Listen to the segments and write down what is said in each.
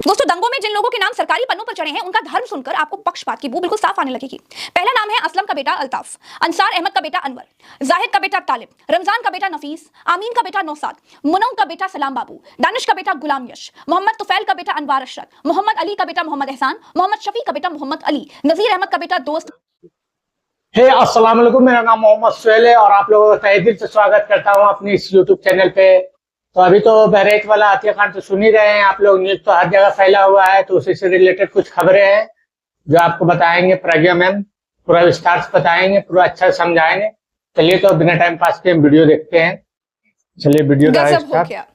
दोस्तों, दंगों में जिन लोगों के नाम सरकारी पन्नों पर चढ़े हैं उनका धर्म सुनकर आपको पक्षपात की बू बिल्कुल साफ आने लगेगी। पहला नाम है असलम का बेटा अल्ताफ, अंसार अहमद का बेटा अनवर, जाहिद का बेटा तालिब, रमजान का बेटा नफीस, आमीन का बेटा नौसाद, मुनौ का बेटा सलाम बाबू, दानिश का बेटा गुलाम यश, मोहम्मद तुफैल का बेटा अनवार अशरफ, मोहम्मद अली का बेटा मोहम्मद एहसान, मोहम्मद शफी का बेटा मोहम्मद अली, नजीर अहमद का बेटा दोस्त। हे अस्सलाम वालेकुम, मेरा नाम मोहम्मद सुहेल है और आप लोगों का तहे दिल से स्वागत करता हूं अपनी इस यूट्यूब चैनल पे। तो अभी तो बहरेच वाला हत्याकांड तो सुन ही रहे हैं आप लोग, न्यूज तो हर जगह फैला हुआ है। तो उसी से रिलेटेड कुछ खबरें हैं जो आपको बताएंगे प्रज्ञा मैम, पूरा विस्तार से बताएंगे, पूरा अच्छा से समझाएंगे। चलिए तो बिना टाइम पास के हम वीडियो देखते हैं। चलिए वीडियो स्टार्ट।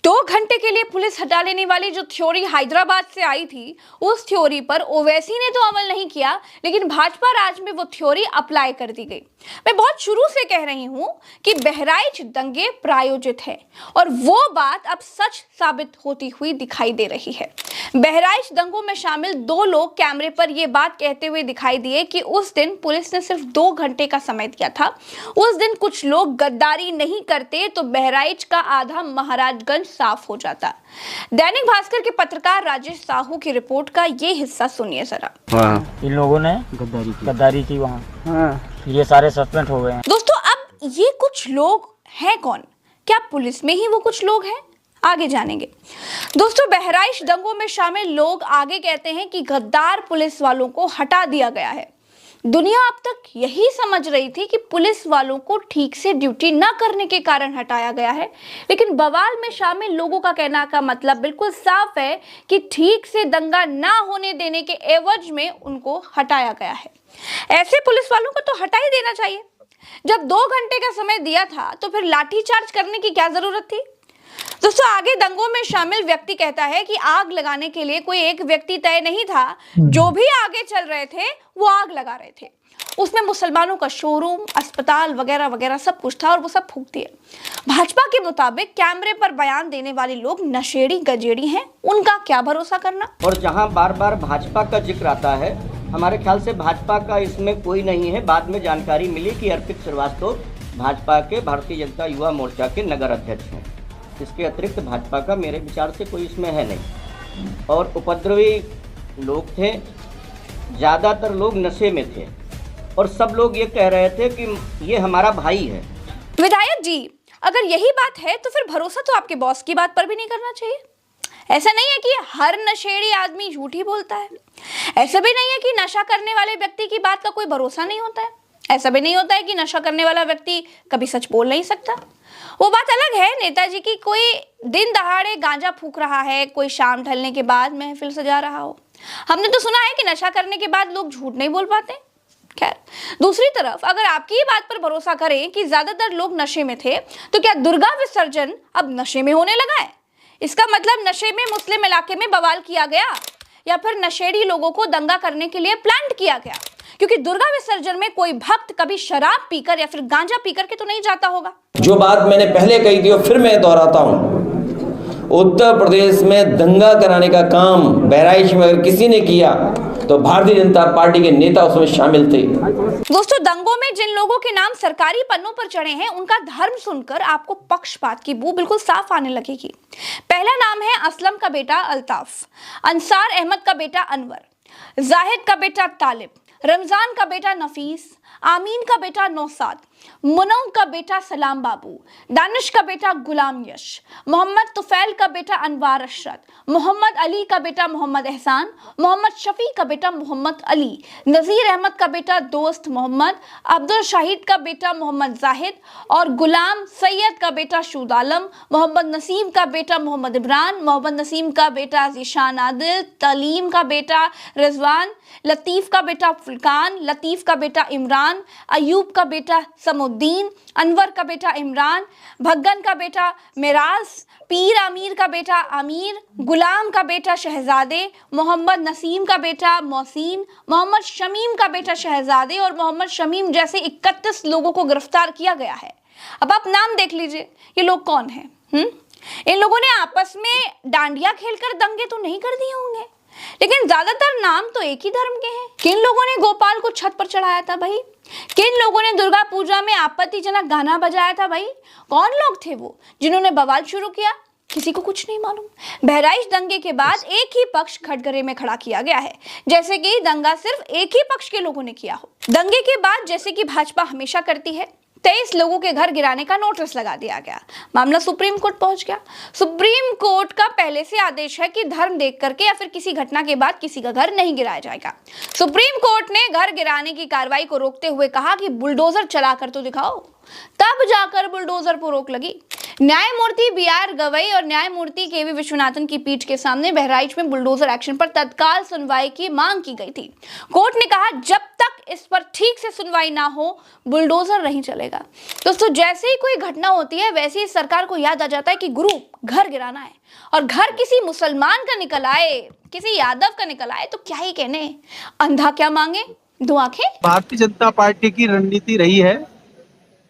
2 घंटे के लिए पुलिस हटा लेने वाली जो थ्योरी हैदराबाद से आई थी, उस थ्योरी पर ओवैसी ने तो अमल नहीं किया, लेकिन भाजपा राज में वो थ्योरी अप्लाई कर दी गई। मैं बहुत शुरू से कह रही हूं कि बहराइच दंगे प्रायोजित है और वो बात अब सच साबित होती हुई दिखाई दे रही है। बहराइच दंगों में शामिल 2 लोग कैमरे पर यह बात कहते हुए दिखाई दिए कि उस दिन पुलिस ने सिर्फ 2 घंटे का समय दिया था। उस दिन कुछ लोग गद्दारी नहीं करते तो बहराइच का आधा महाराजगंज साफ हो जाता। दैनिक भास्कर के पत्रकार राजेश साहू की रिपोर्ट का ये हिस्सा सुनिए जरा। इन लोगों ने गद्दारी की वहाँ, ये सारे सस्पेंड हो गए हैं। दोस्तों, अब ये कुछ लोग हैं कौन? क्या पुलिस में ही वो कुछ लोग हैं? आगे जानेंगे। दोस्तों, बहराइच दंगों में शामिल लोग आगे कहते हैं कि गद्दार पुलिस वालों को हटा दिया गया है। दुनिया अब तक यही समझ रही थी कि पुलिस वालों को ठीक से ड्यूटी न करने के कारण हटाया गया है, लेकिन बवाल में शामिल लोगों का कहना का मतलब बिल्कुल साफ है कि ठीक से दंगा ना होने देने के एवज में उनको हटाया गया है। ऐसे पुलिस वालों को तो हटा ही देना चाहिए। जब 2 घंटे का समय दिया था तो फिर लाठीचार्ज करने की क्या जरूरत थी? दोस्तों, आगे दंगों में शामिल व्यक्ति कहता है कि आग लगाने के लिए कोई एक व्यक्ति तय नहीं था, जो भी आगे चल रहे थे वो आग लगा रहे थे। उसमें मुसलमानों का शोरूम, अस्पताल वगैरह वगैरह सब कुछ था और वो सब फूक दिए। भाजपा के मुताबिक कैमरे पर बयान देने वाले लोग नशेड़ी गजेड़ी हैं, उनका क्या भरोसा करना। और जहां बार बार भाजपा का जिक्र आता है, हमारे ख्याल से भाजपा का इसमें कोई नहीं है। बाद में जानकारी मिली कि अर्पित श्रीवास्तव भाजपा के भारतीय जनता युवा मोर्चा के नगर अध्यक्ष हैं। इसके अतिरिक्त भाजपा का मेरे विचार से कोई इसमें है नहीं। और उपद्रवी लोग थे, ज़्यादातर लोग नशे में थे और सब लोग ये कह रहे थे कि ये हमारा भाई है। विधायक जी, अगर यही बात है तो फिर भरोसा तो आपके बॉस की बात पर भी नहीं करना चाहिए। ऐसा नहीं है कि हर नशेड़ी आदमी झूठ ही बोलता है। ऐसा भी नहीं है कि नशा करने वाले व्यक्ति की बात का कोई भरोसा नहीं होता है। ऐसा भी नहीं होता है कि नशा करने वाला व्यक्ति कभी सच बोल नहीं सकता। वो बात अलग है नेताजी की कोई दिन दहाड़े गांजा फूक रहा है, कोई शाम ढलने के बाद महफिल सजा रहा हो। हमने तो सुना है कि नशा करने के बाद लोग झूठ नहीं बोल पाते। खैर, दूसरी तरफ अगर आपकी ये बात पर भरोसा करें कि ज्यादातर लोग नशे में थे, तो क्या दुर्गा विसर्जन अब नशे में होने लगा है? इसका मतलब नशे में मुस्लिम इलाके में बवाल किया गया या फिर नशेड़ी लोगों को दंगा करने के लिए प्लान किया गया? क्योंकि दुर्गा विसर्जन में कोई भक्त कभी शराब पीकर या फिर गांजा पीकर के तो नहीं जाता होगा। जो बात मैंने पहले कही थी और फिर मैं दोहराता हूं, उत्तर प्रदेश में दंगा कराने का काम बहराइच में अगर किसी ने किया तो भारतीय जनता पार्टी के नेता उसमें शामिल थे। दोस्तों, दंगों में जिन लोगों के नाम सरकारी पन्नों पर चढ़े हैं उनका धर्म सुनकर आपको पक्षपात की बू बिल्कुल साफ आने लगेगी। पहला नाम है असलम का बेटा अल्ताफ, अंसार अहमद का बेटा अनवर, जाहिद का बेटा तालिब, रमजान का बेटा नफीस, आमीन का बेटा नौसाद, मुनौ का बेटा सलाम बाबू, दानिश का बेटा गुलाम यश, मोहम्मद तुफैल का बेटा अनवार अशरफ, मोहम्मद अली का बेटा मोहम्मद एहसान, मोहम्मद शफी का बेटा मोहम्मद अली, नजीर अहमद का बेटा दोस्त मोहम्मद, अब्दुल शाहिद का बेटा मोहम्मद जाहिद और गुलाम सैयद का बेटा शूद आलम, मोहम्मद नसीम का बेटा मोहम्मद इमरान, मोहम्मद नसीम का बेटा जीशान आदिल, तलीम का बेटा रिजवान, लतीफ का बेटा फुलकान, लतीफ का बेटा इमरान, अयूब का बेटा समुद्दीन, अनवर का बेटा इमरान, भग्गन का बेटा मिराज, पीर आमिर का बेटा आमिर, गुलाम का बेटा शहजादे, मोहम्मद नसीम का बेटा मोहसिन, मोहम्मद शमीम का बेटा शहजादे और मोहम्मद शमीम जैसे 31 लोगों को गिरफ्तार किया गया है। अब आप नाम देख लीजिए, ये लोग कौन हैं? इन लोगों ने आपस में डांडिया खेलकर दंगे तो नहीं कर दिए होंगे, लेकिन ज्यादातर नाम तो एक ही धर्म के हैं। किन लोगों ने गोपाल को छत पर चढ़ाया था भाई? किन लोगों ने दुर्गा पूजा में आपत्तिजनक गाना बजाया था भाई? कौन लोग थे वो जिन्होंने बवाल शुरू किया? किसी को कुछ नहीं मालूम। बहराइच दंगे के बाद एक ही पक्ष कटघरे में खड़ा किया गया है, जैसे कि दंगा सिर्फ एक ही पक्ष के लोगों ने किया हो। दंगे के बाद जैसे कि भाजपा हमेशा करती है, 23 लोगों के घर गिराने का नोटिस लगा दिया गया। मामला सुप्रीम कोर्ट पहुंच गया। सुप्रीम कोर्ट का पहले से आदेश है कि धर्म देख करके या फिर किसी घटना के बाद किसी का घर नहीं गिराया जाएगा। सुप्रीम कोर्ट ने घर गिराने की कार्रवाई को रोकते हुए कहा कि बुलडोजर चलाकर तो दिखाओ, तब जाकर बुलडोजर पर रोक लगी। न्यायमूर्ति BR गवई और न्यायमूर्ति KV विश्वनाथन की पीठ के सामने बहराइच में बुलडोजर एक्शन पर तत्काल सुनवाई की मांग की गई थी। कोर्ट ने कहा जब तक इस पर ठीक से सुनवाई ना हो बुलडोजर नहीं चलेगा। दोस्तों, जैसे ही कोई घटना होती है वैसे ही सरकार को याद आ जाता है कि गुरु घर गिराना है, और घर किसी मुसलमान का निकल आए, किसी यादव का निकल आए तो क्या ही कहने, अंधा क्या मांगे दो आंखें। भारतीय जनता पार्टी की रणनीति रही है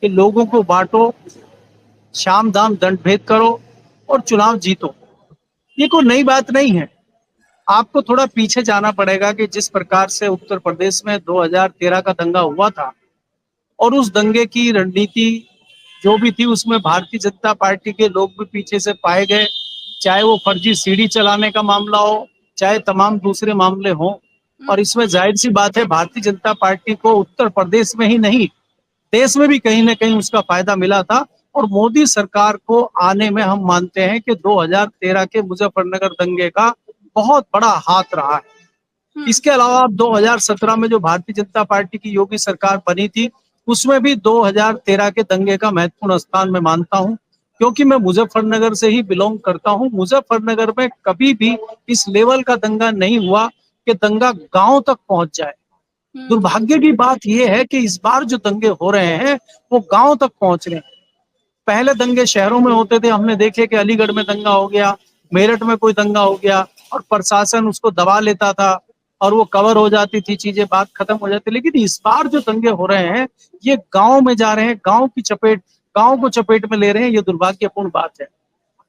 कि लोगों को बांटो, शाम दाम दंड भेद करो और चुनाव जीतो। ये कोई नई बात नहीं है। आपको थोड़ा पीछे जाना पड़ेगा कि जिस प्रकार से उत्तर प्रदेश में 2013 का दंगा हुआ था और उस दंगे की रणनीति जो भी थी उसमें भारतीय जनता पार्टी के लोग भी पीछे से पाए गए, चाहे वो फर्जी सीढ़ी चलाने का मामला हो, चाहे तमाम दूसरे मामले हों। और इसमें जाहिर सी बात है भारतीय जनता पार्टी को उत्तर प्रदेश में ही नहीं देश में भी कहीं ना कहीं उसका फायदा मिला था। और मोदी सरकार को आने में हम मानते हैं कि 2013 के मुजफ्फरनगर दंगे का बहुत बड़ा हाथ रहा है। इसके अलावा 2017 में जो भारतीय जनता पार्टी की योगी सरकार बनी थी उसमें भी 2013 के दंगे का महत्वपूर्ण स्थान मैं मानता हूं, क्योंकि मैं मुजफ्फरनगर से ही बिलोंग करता हूं। मुजफ्फरनगर में कभी भी इस लेवल का दंगा नहीं हुआ कि दंगा गांव तक पहुंच जाए। दुर्भाग्य की बात यह है कि इस बार जो दंगे हो रहे हैं वो गांव तक पहुंच रहे हैं। पहले दंगे शहरों में होते थे, हमने देखे कि अलीगढ़ में दंगा हो गया, मेरठ में कोई दंगा हो गया और प्रशासन उसको दबा लेता था और वो कवर हो जाती थी चीजें, बात खत्म हो जाती। लेकिन इस बार जो दंगे हो रहे हैं ये गांव में जा रहे हैं, गांव को चपेट में ले रहे हैं। ये दुर्भाग्यपूर्ण बात है।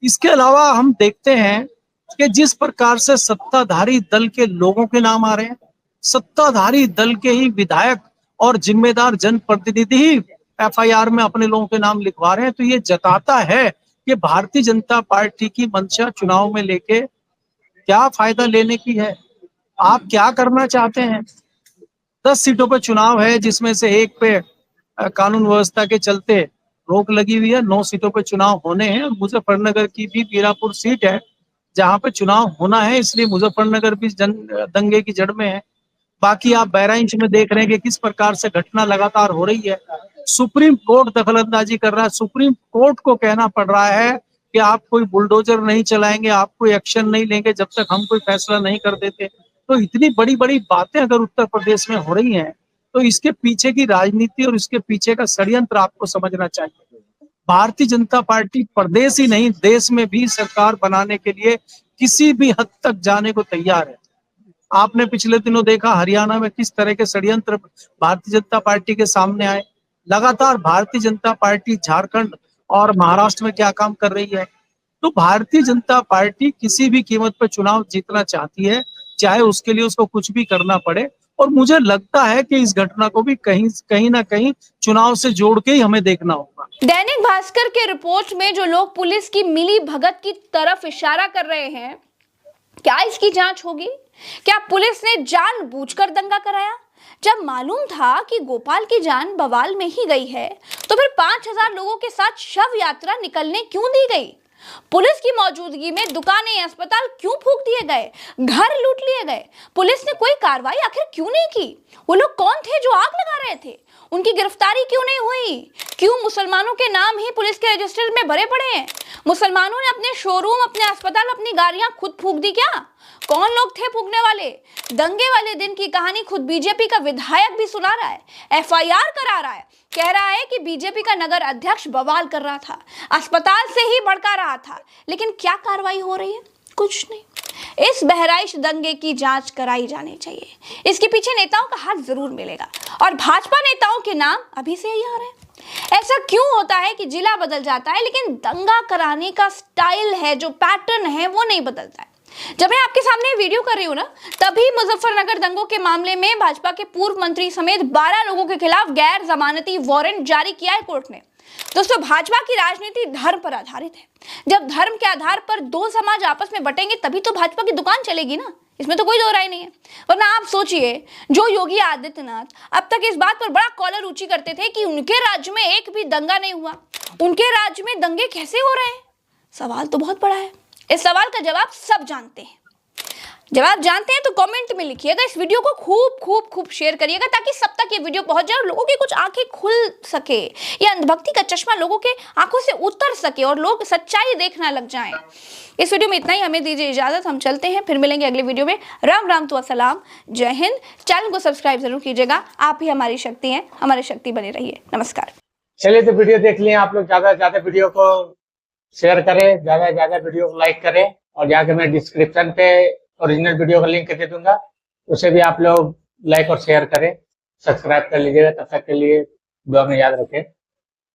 इसके अलावा हम देखते हैं कि जिस प्रकार से सत्ताधारी दल के लोगों के नाम आ रहे हैं, सत्ताधारी दल के ही विधायक और जिम्मेदार जनप्रतिनिधि ही FIR में अपने लोगों के नाम लिखवा रहे हैं, तो ये जताता है कि भारतीय जनता पार्टी की मंशा चुनाव में लेके क्या फायदा लेने की है, आप क्या करना चाहते हैं। 10 सीटों पर चुनाव है जिसमें से एक पे कानून व्यवस्था के चलते रोक लगी हुई है, 9 सीटों पर चुनाव होने हैं। और मुजफ्फरनगर की भी पीरापुर सीट है जहां पे चुनाव होना है, इसलिए मुजफ्फरनगर भी दंगे की जड़ में है। बाकी आप बहराइच में देख रहे हैं कि किस प्रकार से घटना लगातार हो रही है। सुप्रीम कोर्ट दखलंदाजी कर रहा है। सुप्रीम कोर्ट को कहना पड़ रहा है कि आप कोई बुलडोजर नहीं चलाएंगे, आप कोई एक्शन नहीं लेंगे जब तक हम कोई फैसला नहीं कर देते। तो इतनी बड़ी बड़ी बातें अगर उत्तर प्रदेश में हो रही हैं तो इसके पीछे की राजनीति और इसके पीछे का षड्यंत्र आपको समझना चाहिए। भारतीय जनता पार्टी प्रदेश ही नहीं देश में भी सरकार बनाने के लिए किसी भी हद तक जाने को तैयार है। आपने पिछले दिनों देखा हरियाणा में किस तरह के षड्यंत्र भारतीय जनता पार्टी के सामने आए। लगातार भारतीय जनता पार्टी झारखंड और महाराष्ट्र में क्या काम कर रही है। तो भारतीय जनता पार्टी किसी भी कीमत पर चुनाव जीतना चाहती है, चाहे उसके लिए उसको कुछ भी करना पड़े। और मुझे लगता है कि इस घटना को भी कहीं ना कहीं चुनाव से जोड़ के ही हमें देखना होगा। दैनिक भास्कर के रिपोर्ट में जो लोग पुलिस की मिली भगत की तरफ इशारा कर रहे हैं, क्या इसकी जांच होगी? क्या पुलिस ने जानबूझकर दंगा कराया? जब मालूम था कि गोपाल की जान बवाल में ही गई है तो फिर 5000 लोगों के साथ शव यात्रा निकलने क्यों दी गई? पुलिस की मौजूदगी में दुकानें, अस्पताल क्यों फूंक दिए गए, घर लूट लिए गए? पुलिस ने कोई कार्रवाई आखिर क्यों नहीं की? वो लोग कौन थे जो आग लगा रहे थे? उनकी गिरफ्तारी क्यों नहीं हुई? क्यों मुसलमानों के नाम ही पुलिस के रजिस्टर में भरे पड़े हैं? मुसलमानों ने अपने शोरूम, अपने अस्पताल, अपनी गाड़ियां खुद फूंक दी क्या? कौन लोग थे फूंकने वाले? दंगे वाले दिन की कहानी खुद बीजेपी का विधायक भी सुना रहा है, FIR करा रहा है, कह रहा है कि बीजेपी का नगर अध्यक्ष बवाल कर रहा था, अस्पताल से ही भड़का रहा था। लेकिन क्या कार्रवाई हो रही है? कुछ नहीं। इस बहराइच दंगे की जांच कराई जानी चाहिए। इसके पीछे नेताओं का हाथ जरूर मिलेगा और भाजपा नेताओं के नाम अभी से ही आ रहे हैं। ऐसा क्यों होता है कि जिला बदल जाता है लेकिन दंगा कराने का स्टाइल है, जो पैटर्न है, वो नहीं बदलता है? जब मैं आपके सामने वीडियो कर रही हूं ना, तभी मुजफ्फरनगर दंगों के मामले में भाजपा के पूर्व मंत्री समेत 12 लोगों के खिलाफ गैर जमानती वारंट जारी किया है कोर्ट ने। दोस्तों, भाजपा की राजनीति धर्म पर आधारित है। जब धर्म के आधार पर दो समाज आपस में बटेंगे तभी तो भाजपा की दुकान चलेगी ना, इसमें तो कोई दो राय नहीं है। वरना आप सोचिए, जो योगी आदित्यनाथ अब तक इस बात पर बड़ा कॉलर ऊंची करते थे कि उनके राज्य में एक भी दंगा नहीं हुआ, उनके राज्य में दंगे कैसे हो रहे हैं? सवाल तो बहुत बड़ा है। इस सवाल का जवाब सब जानते हैं। जवाब जानते हैं तो कमेंट में लिखिएगा। इस वीडियो को खूब शेयर करिएगा ताकि सब तक ये वीडियो पहुंच जाए और लोगों की कुछ आंखें खुल सके, ये अंधभक्ति का चश्मा लोगों के आंखों से उतर सके और लोग सच्चाई देखना लग जाएं। इस वीडियो में इतना ही, हमें दीजिए इजाजत, हम चलते हैं, फिर मिलेंगे अगले वीडियो में। राम राम तो असलाम, जय हिंद। चैनल को सब्सक्राइब जरूर कीजिएगा, आप ही हमारी शक्ति हैं, हमारी शक्ति बने रहिए। नमस्कार। चलिए, तो वीडियो देख लिए आप लोग, ज्यादा से ज्यादा वीडियो को शेयर करें, ज्यादा से ज्यादा वीडियो को लाइक करें और जाके मैं डिस्क्रिप्शन पे ओरिजिनल वीडियो का लिंक दे दूंगा, उसे भी आप लोग लाइक और शेयर करें, सब्सक्राइब कर लीजिएगा। तब तक के लिए दुआ में याद रखें।